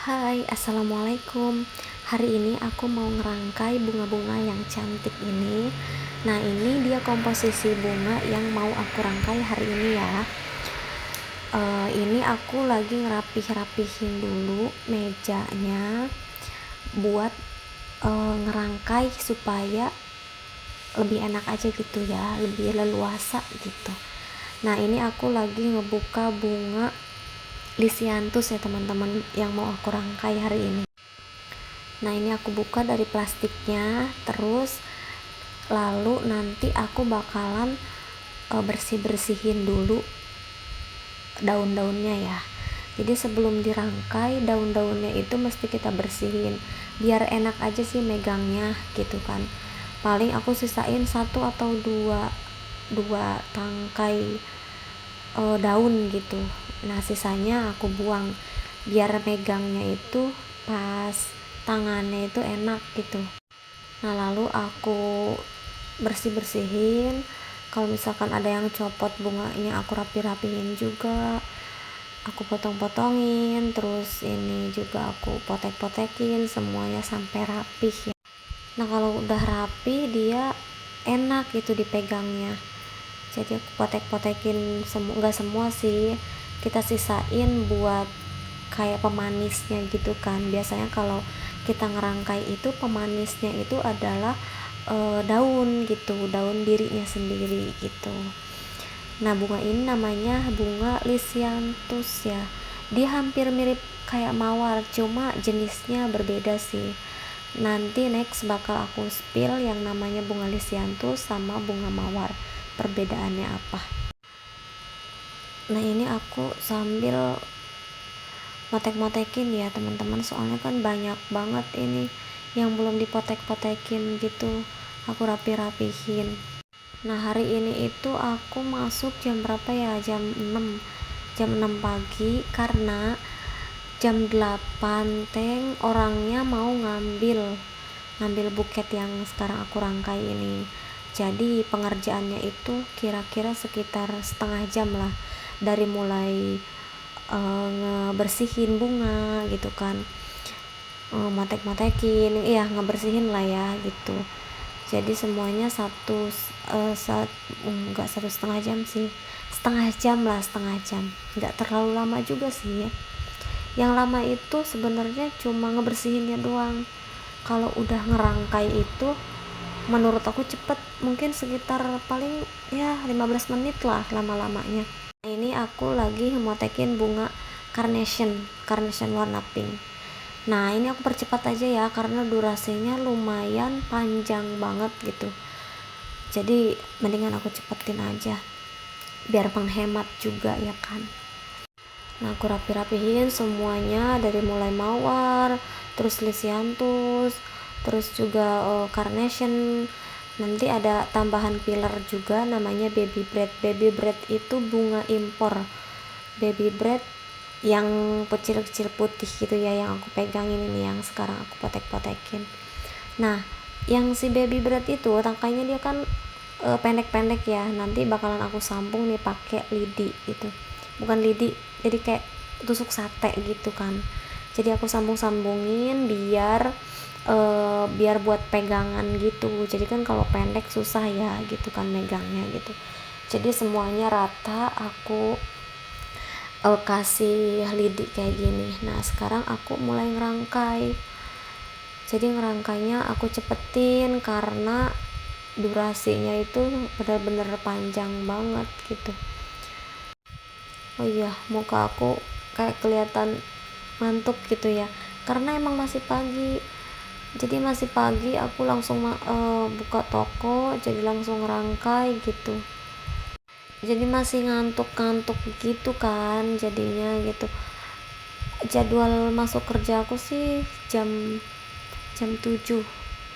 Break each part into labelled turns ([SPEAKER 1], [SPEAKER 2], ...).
[SPEAKER 1] Hai, assalamualaikum. Hari ini aku mau ngerangkai bunga-bunga yang cantik ini. Nah, ini dia komposisi bunga yang mau aku rangkai hari ini ya. Ini aku lagi ngerapih-rapihin dulu mejanya buat ngerangkai supaya lebih enak aja gitu ya, lebih leluasa gitu. Nah, ini aku lagi ngebuka bunga lisianthus ya teman-teman, yang mau aku rangkai hari ini. Nah, ini aku buka dari plastiknya, terus lalu nanti aku bakalan bersih-bersihin dulu daun-daunnya ya. Jadi sebelum dirangkai, daun-daunnya itu mesti kita bersihin biar enak aja sih megangnya gitu kan. Paling aku sisain satu atau dua tangkai daun gitu. Nah, sisanya aku buang biar megangnya itu pas tangannya itu enak gitu. Nah, lalu aku bersih-bersihin. Kalau misalkan ada yang copot bunganya, aku rapi-rapihin juga, aku potong-potongin, terus ini juga aku potek-potekin semuanya sampai rapih ya. Nah, kalau udah rapi dia enak gitu dipegangnya. Jadi aku potek-potekin nggak semua sih, kita sisain buat kayak pemanisnya gitu kan. Biasanya kalau kita ngerangkai itu pemanisnya itu adalah daun gitu, daun dirinya sendiri gitu. Nah, bunga ini namanya bunga lisianthus ya. Dia hampir mirip kayak mawar, cuma jenisnya berbeda sih. Nanti next bakal aku spill yang namanya bunga lisianthus sama bunga mawar, perbedaannya apa. Nah, ini aku sambil motek-motekin ya teman-teman, soalnya kan banyak banget ini yang belum dipotek-potekin gitu, aku rapi-rapihin. Nah, hari ini itu aku masuk jam berapa ya, jam 6 pagi, karena jam 8 teng orangnya mau ngambil buket yang sekarang aku rangkai ini. Jadi pengerjaannya itu kira-kira sekitar setengah jam lah, dari mulai ngebersihin bunga gitu kan, motek-motekin, iya ngebersihin lah ya gitu. Jadi semuanya enggak 1,5 jam sih, setengah jam, nggak terlalu lama juga sih ya. Yang lama itu sebenarnya cuma ngebersihinnya doang. Kalau udah ngerangkai itu menurut aku cepet, mungkin sekitar paling ya 15 menit lah lama-lamanya. Nah, ini aku lagi motekin bunga carnation warna pink. Nah, ini aku percepat aja ya karena durasinya lumayan panjang banget gitu. Jadi mendingan aku cepetin aja biar menghemat juga ya kan. Nah, aku rapi-rapihin semuanya dari mulai mawar, terus lisianthus, terus juga carnation. Nanti ada tambahan pillar juga namanya baby bread. Baby bread itu bunga impor. Baby bread yang kecil-kecil putih gitu ya, yang aku pegangin ini, yang sekarang aku potek-potekin. Nah, yang si baby bread itu tangkainya dia kan pendek-pendek ya. Nanti bakalan aku sambung nih pakai lidi gitu. Bukan lidi, jadi kayak tusuk sate gitu kan. Jadi aku sambungin biar buat pegangan gitu. Jadi kan kalau pendek susah ya gitu kan megangnya gitu. Jadi semuanya rata aku kasih lidi kayak gini. Nah, sekarang aku mulai ngerangkai. Jadi ngerangkainya aku cepetin karena durasinya itu benar-benar panjang banget gitu. Oh iya, muka aku kayak kelihatan ngantuk gitu ya, karena emang masih pagi. Jadi masih pagi aku langsung buka toko, jadi langsung ngerangkai gitu. Jadi masih ngantuk-ngantuk gitu kan jadinya gitu. Jadwal masuk kerja aku sih jam jam 7.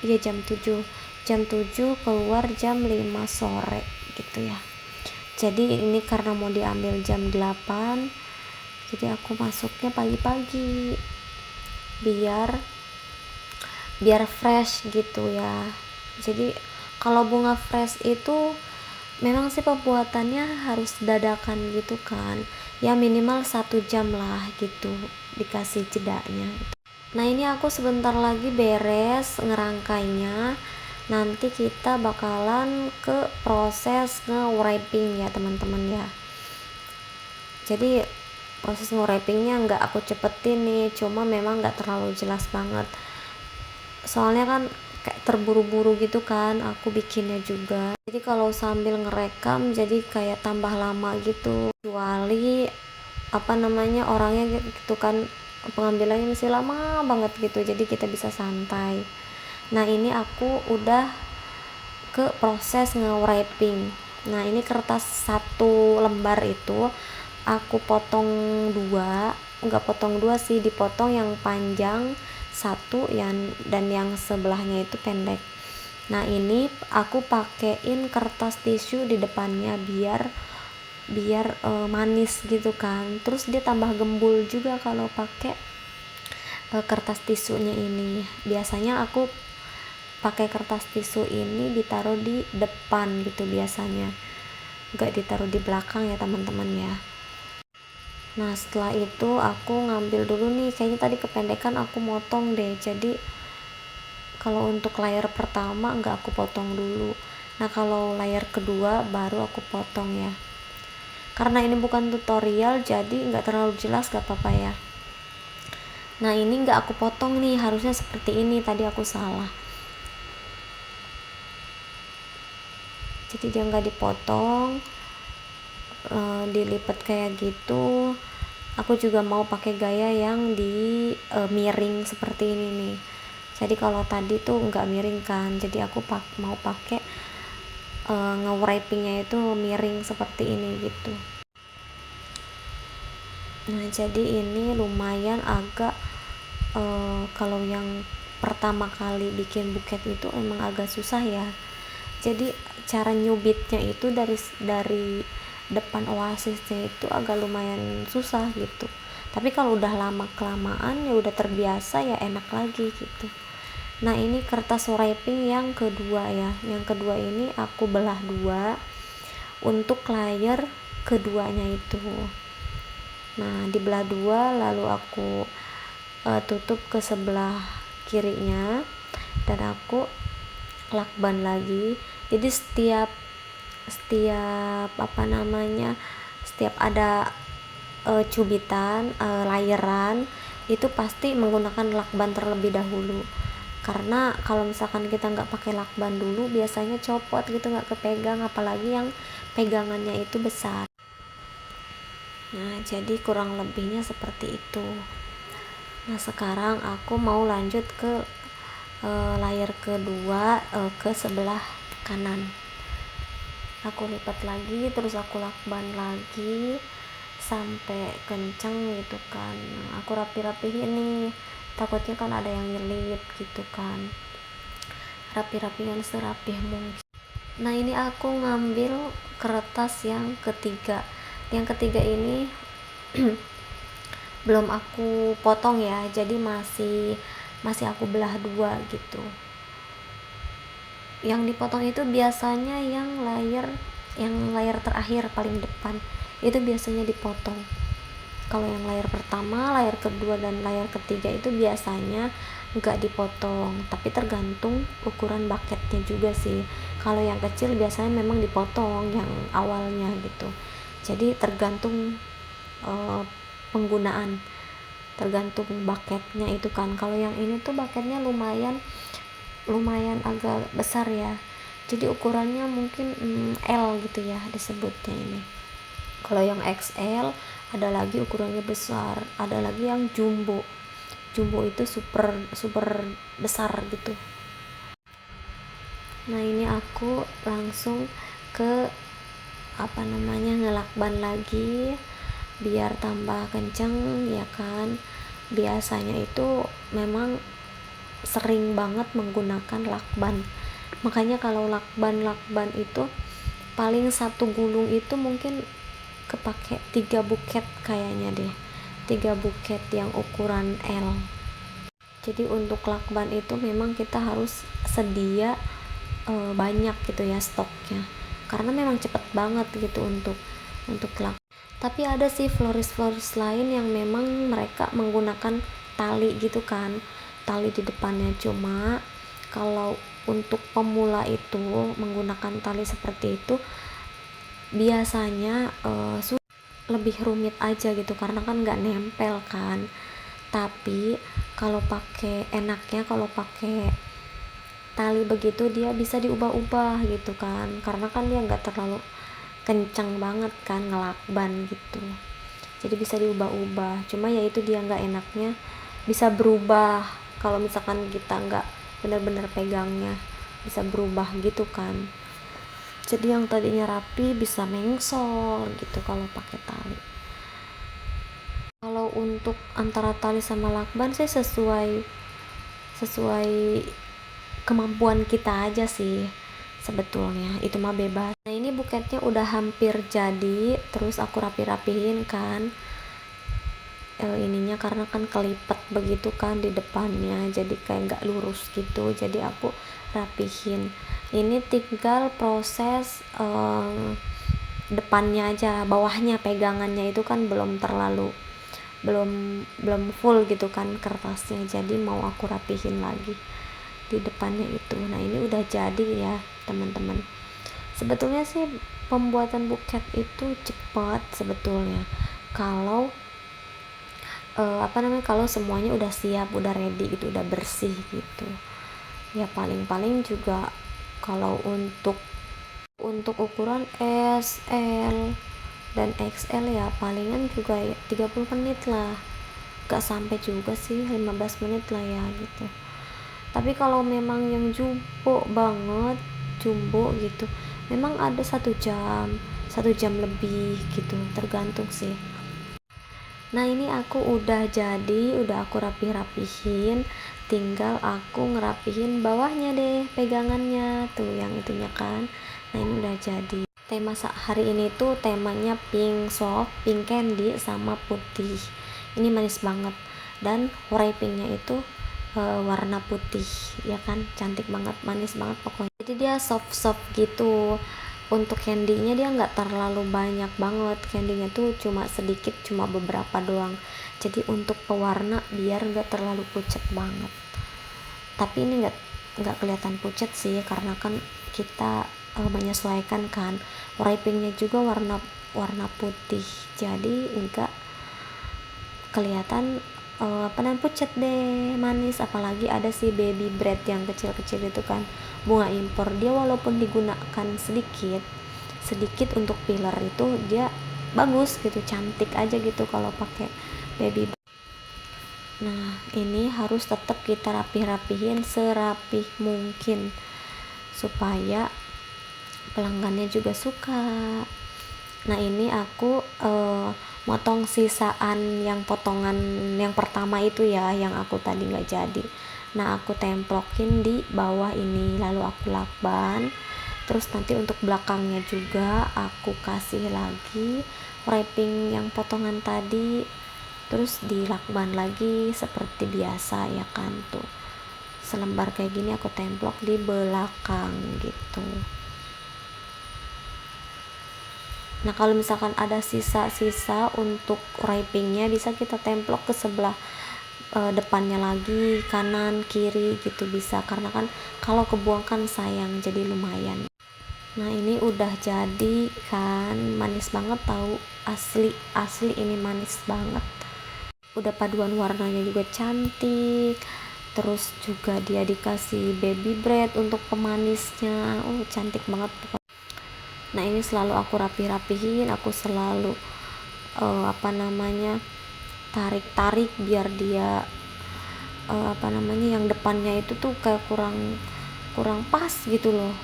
[SPEAKER 1] Iya, jam 7 keluar jam 5 sore gitu ya. Jadi ini karena mau diambil jam 8, jadi aku masuknya pagi-pagi biar fresh gitu ya. Jadi kalau bunga fresh itu memang sih pembuatannya harus dadakan gitu kan, ya minimal 1 jam lah gitu, dikasih jedanya. Nah ini aku sebentar lagi beres ngerangkainya, nanti kita bakalan ke proses nge-wrapping ya teman-teman ya. Jadi proses nge-wrappingnya nggak aku cepetin nih, cuma memang nggak terlalu jelas banget, soalnya kan kayak terburu-buru gitu kan aku bikinnya juga, jadi kalau sambil ngerekam jadi kayak tambah lama gitu, kecuali apa namanya orangnya gitu kan, pengambilannya masih lama banget gitu, jadi kita bisa santai. Nah ini aku udah ke proses nge-wrapping. Nah ini kertas 1 lembar itu aku potong 2, enggak potong 2 sih, dipotong yang panjang 1 dan yang sebelahnya itu pendek. Nah ini aku pakein kertas tisu di depannya biar manis gitu kan, terus dia tambah gembul juga kalau pakai kertas tisunya ini. Biasanya aku pakai kertas tisu ini ditaruh di depan gitu biasanya, nggak ditaruh di belakang ya teman-teman ya. Nah setelah itu aku ngambil dulu nih, kayaknya tadi kependekan aku motong deh, jadi kalau untuk layer pertama nggak aku potong dulu, nah kalau layer kedua baru aku potong ya. Karena ini bukan tutorial jadi nggak terlalu jelas, gak apa-apa ya. Nah ini nggak aku potong nih, harusnya seperti ini, tadi aku salah, jadi dia nggak dipotong, dilipat kayak gitu. Aku juga mau pakai gaya yang di miring seperti ini nih, jadi kalau tadi tuh nggak miring kan, jadi aku mau pakai nge-wrappingnya itu miring seperti ini gitu. Nah jadi ini lumayan agak kalau yang pertama kali bikin buket itu emang agak susah ya, jadi cara nyubitnya itu dari depan oasisnya itu agak lumayan susah gitu, tapi kalau udah lama kelamaan ya udah terbiasa ya enak lagi gitu. Nah ini kertas wrapping yang kedua ya, yang kedua ini aku belah 2 untuk layer keduanya itu. Nah dibelah 2 lalu aku tutup ke sebelah kirinya dan aku lakban lagi, jadi setiap apa namanya, setiap ada cubitan layeran itu pasti menggunakan lakban terlebih dahulu, karena kalau misalkan kita nggak pakai lakban dulu biasanya copot gitu, nggak kepegang, apalagi yang pegangannya itu besar. Nah jadi kurang lebihnya seperti itu. Nah sekarang aku mau lanjut ke layer kedua, ke sebelah kanan. Aku lipat lagi, terus aku lakban lagi sampai kenceng gitu kan. Nah, aku rapi-rapihin nih, takutnya kan ada yang nyelip gitu kan, rapi-rapikan serapih mungkin. Nah ini aku ngambil kertas yang ketiga. Yang ketiga ini belum aku potong ya, jadi masih aku belah 2 gitu. Yang dipotong itu biasanya yang layer terakhir paling depan itu biasanya dipotong. Kalau yang layer pertama, layer kedua, dan layer ketiga itu biasanya nggak dipotong, tapi tergantung ukuran bucketnya juga sih. Kalau yang kecil biasanya memang dipotong yang awalnya gitu, jadi tergantung uh, penggunaan, tergantung bucketnya itu kan. Kalau yang ini tuh bucketnya lumayan agak besar ya, jadi ukurannya mungkin L gitu ya disebutnya ini. Kalau yang XL ada lagi ukurannya besar, ada lagi yang jumbo itu super besar gitu. Nah ini aku langsung ke apa namanya, ngelakban lagi biar tambah kenceng ya kan. Biasanya itu memang sering banget menggunakan lakban, makanya kalau lakban itu paling satu gulung itu mungkin kepake 3 buket kayaknya deh, 3 buket yang ukuran L. Jadi untuk lakban itu memang kita harus sedia banyak gitu ya stoknya, karena memang cepet banget gitu untuk lak. Tapi ada sih florist lain yang memang mereka menggunakan tali gitu kan, tali di depannya. Cuma kalau untuk pemula itu menggunakan tali seperti itu biasanya lebih rumit aja gitu, karena kan nggak nempel kan. Tapi enaknya kalau pakai tali begitu dia bisa diubah-ubah gitu kan, karena kan dia nggak terlalu kencang banget kan ngelakban gitu, jadi bisa diubah-ubah. Cuma ya itu dia nggak enaknya, bisa berubah kalau misalkan kita nggak benar-benar pegangnya, bisa berubah gitu kan. Jadi yang tadinya rapi bisa mengsol gitu kalau pakai tali. Kalau untuk antara tali sama lakban sih sesuai kemampuan kita aja sih sebetulnya, itu mah bebas. Nah ini buketnya udah hampir jadi, terus aku rapi-rapihin kan ininya, karena kan kelipet begitu kan di depannya, jadi kayak nggak lurus gitu, jadi aku rapihin. Ini tinggal proses depannya aja, bawahnya pegangannya itu kan belum full gitu kan kertasnya, jadi mau aku rapihin lagi di depannya itu. Nah ini udah jadi ya teman-teman. Sebetulnya sih pembuatan buket itu cepat sebetulnya kalau kalau semuanya udah siap, udah ready gitu, udah bersih gitu ya. Paling juga kalau untuk ukuran S, L, dan XL ya palingan juga ya 30 menit lah, gak sampai juga sih 15 menit lah ya gitu. Tapi kalau memang yang jumbo gitu, memang ada 1 jam lebih gitu, tergantung sih. Nah ini aku udah aku rapihin, tinggal aku ngerapihin bawahnya deh, pegangannya tuh yang itunya kan. Nah ini udah jadi. Tema hari ini tuh temanya pink soft, pink candy, sama putih. Ini manis banget, dan wrappingnya itu warna putih ya kan, cantik banget, manis banget pokoknya. Jadi dia soft gitu. Untuk candy-nya dia nggak terlalu banyak banget, candy-nya tuh cuma sedikit, cuma beberapa doang. Jadi untuk pewarna biar nggak terlalu pucat banget. Tapi ini nggak kelihatan pucat sih, karena kan kita menyesuaikan kan. Wrappingnya juga warna putih, jadi nggak kelihatan pucat deh, manis. Apalagi ada si baby bread yang kecil-kecil itu kan, bunga impor. Dia walaupun digunakan sedikit untuk filler itu, dia bagus gitu, cantik aja gitu kalau pakai baby bread. Nah ini harus tetap kita rapihin serapih mungkin supaya pelanggannya juga suka. Nah ini aku motong sisaan yang potongan yang pertama itu ya, yang aku tadi nggak jadi. Nah aku templokin di bawah ini, lalu aku lakban. Terus nanti untuk belakangnya juga aku kasih lagi wrapping yang potongan tadi, terus dilakban lagi seperti biasa ya kan. Tuh selembar kayak gini aku templok di belakang gitu. Nah kalau misalkan ada sisa-sisa untuk wrappingnya, bisa kita templok ke sebelah depannya lagi, kanan kiri gitu bisa, karena kan kalau kebuang kan sayang, jadi lumayan. Nah ini udah jadi kan, manis banget tahu, asli ini manis banget. Udah paduan warnanya juga cantik, terus juga dia dikasih baby bread untuk pemanisnya. Cantik banget pokoknya. Nah ini selalu aku rapihin, aku selalu tarik biar dia yang depannya itu tuh kayak kurang pas gitu loh,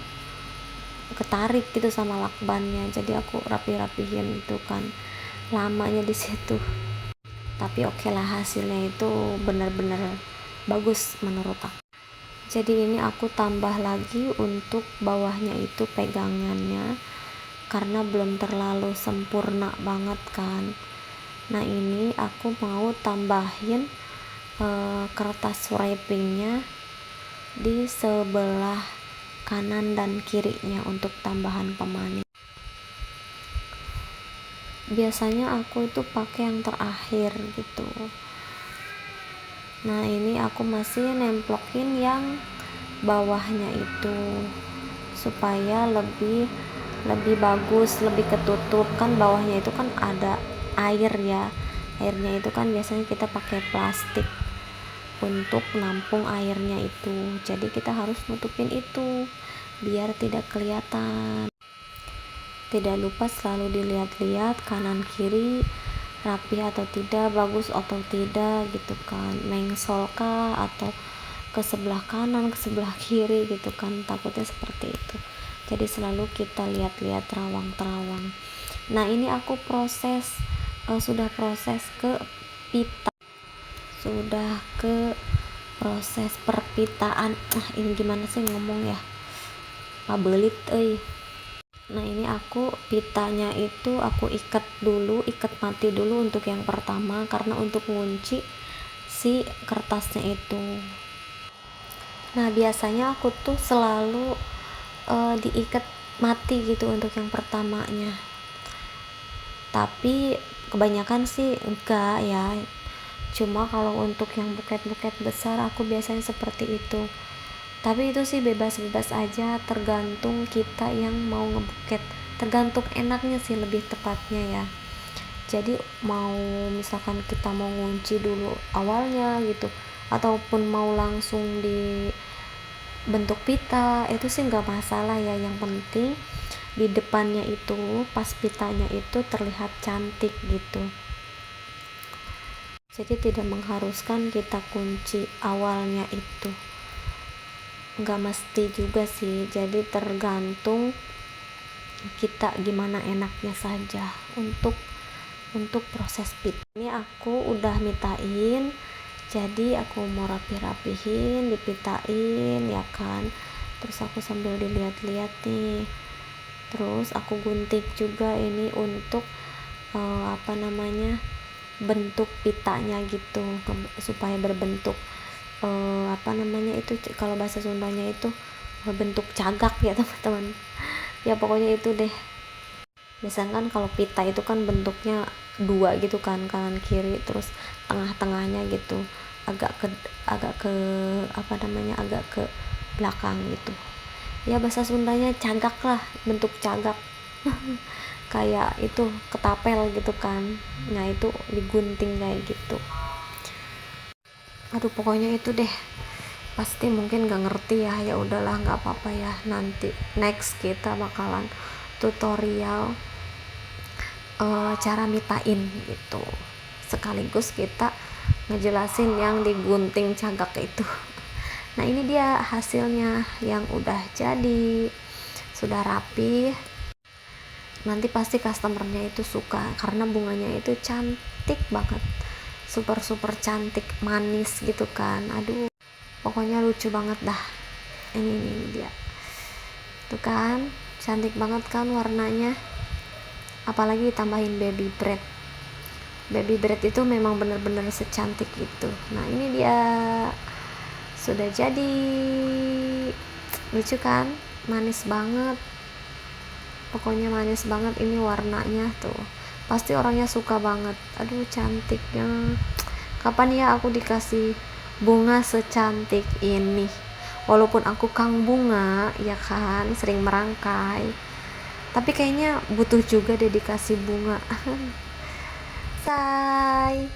[SPEAKER 1] ketarik gitu sama lakbannya. Jadi aku rapihin itu kan, lamanya di situ. Tapi oke lah, hasilnya itu benar-benar bagus menurut aku. Jadi ini aku tambah lagi untuk bawahnya itu pegangannya, karena belum terlalu sempurna banget kan. Nah ini aku mau tambahin kertas wrappingnya di sebelah kanan dan kirinya untuk tambahan pemanis. Biasanya aku itu pakai yang terakhir gitu. Nah ini aku masih nemplokin yang bawahnya itu supaya lebih bagus, lebih ketutup. Kan bawahnya itu kan ada air ya, airnya itu kan biasanya kita pakai plastik untuk nampung airnya itu, jadi kita harus nutupin itu biar tidak kelihatan. Tidak lupa selalu dilihat-lihat kanan kiri rapi atau tidak, bagus atau tidak gitu kan, mengsol kah atau ke sebelah kanan, ke sebelah kiri gitu kan, takutnya seperti itu. Jadi selalu kita lihat-lihat terawang-terawang. Nah ini aku sudah proses ke pita, sudah ke proses perpitaan. Ini gimana sih ngomong ya, pabelit Nah ini aku pitanya itu aku ikat mati dulu untuk yang pertama, karena untuk ngunci si kertasnya itu. Nah biasanya aku tuh selalu diikat mati gitu untuk yang pertamanya, tapi kebanyakan sih enggak ya, cuma kalau untuk yang buket-buket besar aku biasanya seperti itu. Tapi itu sih bebas-bebas aja, tergantung kita yang mau ngebuket, tergantung enaknya sih lebih tepatnya ya. Jadi mau misalkan kita mau ngunci dulu awalnya gitu, ataupun mau langsung di bentuk pita, itu sih nggak masalah ya. Yang penting di depannya itu pas pitanya itu terlihat cantik gitu. Jadi tidak mengharuskan kita kunci awalnya itu, nggak mesti juga sih, jadi tergantung kita gimana enaknya saja untuk proses pit. Ini aku udah mitain, jadi aku mau rapihin, dipitain ya kan, terus aku sambil dilihat-lihat nih, terus aku gunting juga ini untuk bentuk pitanya gitu, supaya berbentuk kalau bahasa Sundanya itu bentuk cagak ya teman-teman. Ya pokoknya itu deh. Biasanya kan kalau pita itu kan bentuknya dua gitu kan, kanan kiri, terus tengah-tengahnya gitu agak ke agak ke belakang gitu. Ya bahasa Sundanya cagak lah, bentuk cagak. Kayak itu ketapel gitu kan. Nah itu digunting kayak gitu. Aduh pokoknya itu deh, pasti mungkin gak ngerti ya. Ya udahlah, nggak apa-apa ya, nanti next kita bakalan tutorial cara mitain gitu, sekaligus kita ngejelasin yang digunting cagak itu. Nah ini dia hasilnya yang udah jadi, sudah rapi. Nanti pasti customernya itu suka karena bunganya itu cantik banget, super cantik, manis gitu kan. Aduh pokoknya lucu banget dah. Ini dia tuh kan, cantik banget kan warnanya, apalagi ditambahin baby bread itu memang bener-bener secantik itu. Nah ini dia sudah jadi, lucu kan, manis banget, pokoknya manis banget. Ini warnanya tuh pasti orangnya suka banget. Aduh cantiknya, kapan ya aku dikasih bunga secantik ini. Walaupun aku kang bunga ya kan, sering merangkai, tapi kayaknya butuh juga dedikasi bunga. Say